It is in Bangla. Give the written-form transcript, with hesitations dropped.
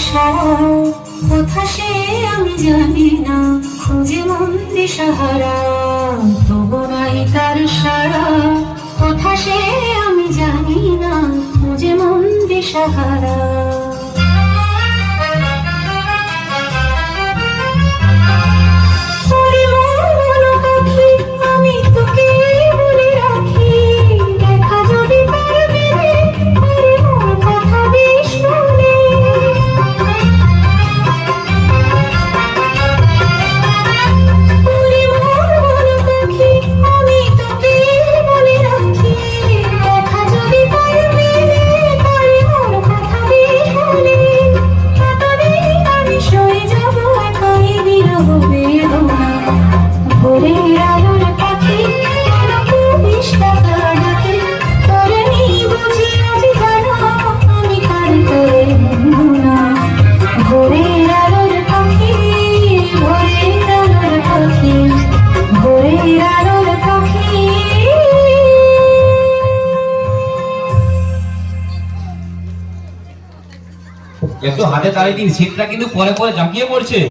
সারা কোথা সে আমি জানি না, খুঁজে মন দিশাহারা তবু নাই তার সারা। কোথা সে আমি জানি না, খুঁজে মন দিশাহারা। একটু হাতে তালি দিন, শীতটা কিন্তু পরে পরে জাঁকিয়ে পড়ছে।